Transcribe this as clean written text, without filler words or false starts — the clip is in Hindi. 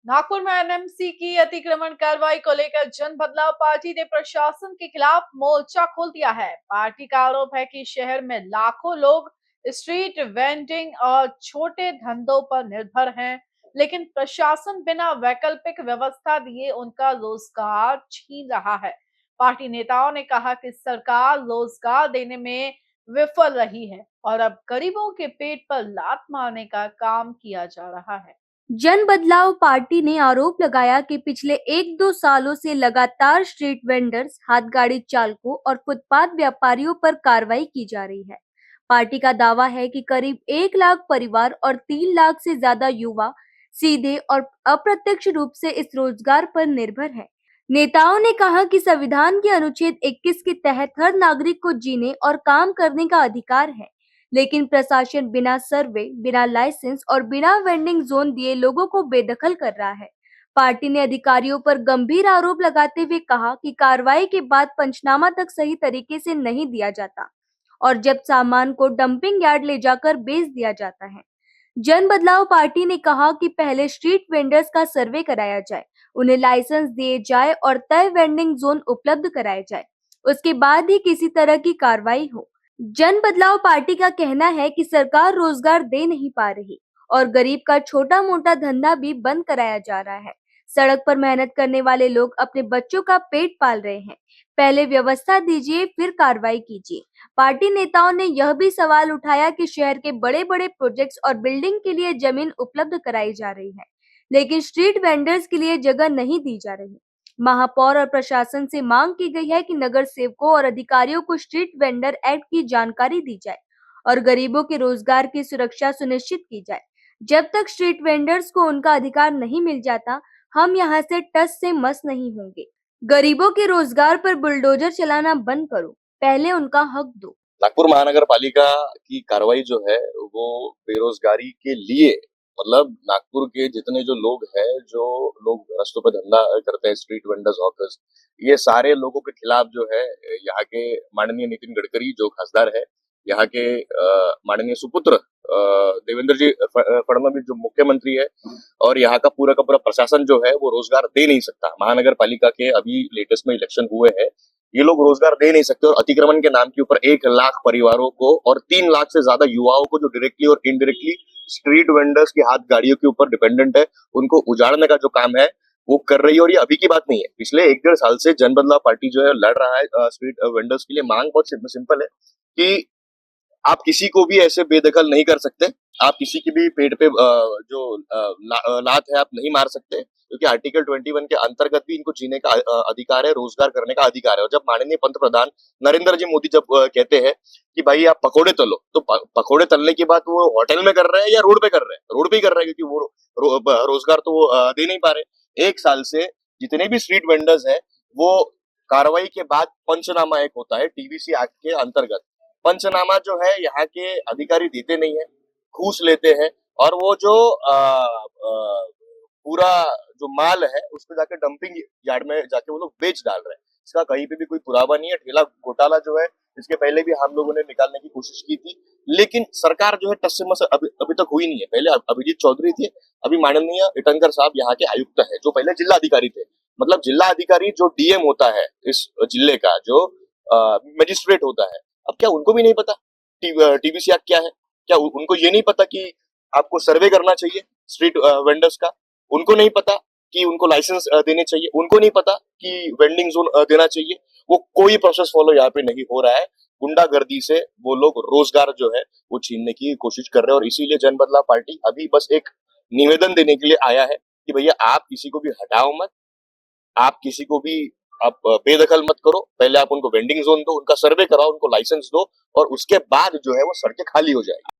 नागपुर में एनएमसी की अतिक्रमण कार्रवाई को लेकर जन बदलाव पार्टी ने प्रशासन के खिलाफ मोर्चा खोल दिया है। पार्टी का आरोप है कि शहर में लाखों लोग स्ट्रीट वेंडिंग और छोटे धंधों पर निर्भर हैं, लेकिन प्रशासन बिना वैकल्पिक व्यवस्था दिए उनका रोजगार छीन रहा है। पार्टी नेताओं ने कहा कि सरकार रोजगार देने में विफल रही है और अब गरीबों के पेट पर लात मारने का काम किया जा रहा है। जन बदलाव पार्टी ने आरोप लगाया कि पिछले 1-2 सालों से लगातार स्ट्रीट वेंडर्स, हाथ गाड़ी चालकों और फुटपाथ व्यापारियों पर कार्रवाई की जा रही है। पार्टी का दावा है कि करीब 1 लाख परिवार और 3 लाख से ज्यादा युवा सीधे और अप्रत्यक्ष रूप से इस रोजगार पर निर्भर है। नेताओं ने कहा कि संविधान के अनुच्छेद 21 के तहत हर नागरिक को जीने और काम करने का अधिकार है, लेकिन प्रशासन बिना सर्वे, बिना लाइसेंस और बिना वेंडिंग जोन दिए लोगों को बेदखल कर रहा है। पार्टी ने अधिकारियों पर गंभीर आरोप लगाते हुए कहा कि कार्रवाई के बाद पंचनामा तक सही तरीके से नहीं दिया जाता और जब सामान को डंपिंग यार्ड ले जाकर बेच दिया जाता है। जन बदलाव पार्टी ने कहा कि पहले स्ट्रीट वेंडर्स का सर्वे कराया जाए, उन्हें लाइसेंस दिए जाए और तय वेंडिंग जोन उपलब्ध कराए जाए। उसके बाद ही किसी तरह की कार्रवाई हो। जन बदलाव पार्टी का कहना है कि सरकार रोजगार दे नहीं पा रही और गरीब का छोटा मोटा धंधा भी बंद कराया जा रहा है। सड़क पर मेहनत करने वाले लोग अपने बच्चों का पेट पाल रहे हैं। पहले व्यवस्था दीजिए, फिर कार्रवाई कीजिए। पार्टी नेताओं ने यह भी सवाल उठाया कि शहर के बड़े बड़े प्रोजेक्ट्स और बिल्डिंग के लिए जमीन उपलब्ध कराई जा रही है, लेकिन स्ट्रीट वेंडर्स के लिए जगह नहीं दी जा रही। महापौर और प्रशासन से मांग की गई है कि नगर सेवकों और अधिकारियों को स्ट्रीट वेंडर एक्ट की जानकारी दी जाए और गरीबों के रोजगार की सुरक्षा सुनिश्चित की जाए। जब तक स्ट्रीट वेंडर्स को उनका अधिकार नहीं मिल जाता, हम यहाँ से टस से मस नहीं होंगे। गरीबों के रोजगार पर बुलडोजर चलाना बंद करो, पहले उनका हक दो। नागपुर महानगर पालिका की कार्रवाई जो है वो बेरोजगारी के लिए, मतलब नागपुर के जितने जो लोग हैं, जो लोग रास्तों पे धंधा करते हैं, स्ट्रीट वेंडर्स, हॉकर्स, ये सारे लोगों के खिलाफ जो है यहाँ के माननीय नितिन गडकरी जो खासदार है, यहाँ के माननीय सुपुत्र देवेंद्र जी फडणवीस जो मुख्यमंत्री है, और यहाँ का पूरा प्रशासन जो है वो रोजगार दे नहीं सकता। महानगर पालिका के अभी लेटेस्ट में इलेक्शन हुए हैं, ये लोग रोजगार दे नहीं सकते और अतिक्रमण के नाम के ऊपर 1 लाख परिवारों को और 3 लाख से ज्यादा युवाओं को जो डायरेक्टली और इनडायरेक्टली स्ट्रीट वेंडर्स की हाथ गाड़ियों के ऊपर डिपेंडेंट है, उनको उजाड़ने का जो काम है वो कर रही है। और ये अभी की बात नहीं है, पिछले 1-1.5 साल से जन बदलाव पार्टी जो है लड़ रहा है स्ट्रीट वेंडर्स के लिए। मांग बहुत सिंपल है कि आप किसी को भी ऐसे बेदखल नहीं कर सकते, आप किसी के भी पेट पे जो लात है आप नहीं मार सकते, क्योंकि आर्टिकल 21 के अंतर्गत भी इनको जीने का अधिकार है, रोजगार करने का अधिकार है। और जब माननीय पंतप्रधान नरेंद्र जी मोदी जब कहते हैं कि भाई आप पकोड़े तलो, तो पकोड़े तलने की बात वो होटल में कर रहे हैं या रोड पे कर रहे हैं? रोड पे ही कर रहे हैं, क्योंकि वो रोजगार तो वो दे नहीं पा रहे। 1 साल से जितने भी स्ट्रीट वेंडर्स हैं, वो कार्रवाई के बाद पंचनामा एक होता है टीवीसी एक्ट के अंतर्गत, पंचनामा जो है यहाँ के अधिकारी देते नहीं है, घूस लेते हैं और वो जो पूरा जो माल है उसको जाके डंपिंग यार्ड में जाके वो लोग बेच डाल रहे हैं। इसका कहीं पे भी कोई पुरावा नहीं है। ठेला घोटाला जो है इसके पहले भी हम लोगों ने निकालने की कोशिश की थी, लेकिन सरकार जो है टस से मस अभी तक हुई नहीं है। पहले अभिजीत चौधरी थे, अभी माननीय इटंकर साहब यहाँ के आयुक्त है, जो पहले जिला अधिकारी थे। मतलब जिला अधिकारी जो डीएम होता है इस जिले का, जो मजिस्ट्रेट होता है, अब क्या उनको भी नहीं पता टीबीसी एक्ट क्या है? क्या उनको ये नहीं पता कि आपको सर्वे करना चाहिए स्ट्रीट वेंडर्स का? उनको नहीं पता कि उनको लाइसेंस देने चाहिए? उनको नहीं पता कि वेंडिंग जोन देना चाहिए? वो कोई प्रोसेस फॉलो यहाँ पे नहीं हो रहा है। गुंडागर्दी से वो लोग रोजगार जो है वो छीनने की कोशिश कर रहे हैं। और इसीलिए जन बदलाव पार्टी अभी बस एक निवेदन देने के लिए आया है कि भैया आप किसी को भी हटाओ मत, आप किसी को भी आप बेदखल मत करो। पहले आप उनको वेंडिंग जोन दो, उनका सर्वे कराओ, उनको लाइसेंस दो, और उसके बाद जो है वो सड़कें खाली हो जाएगी।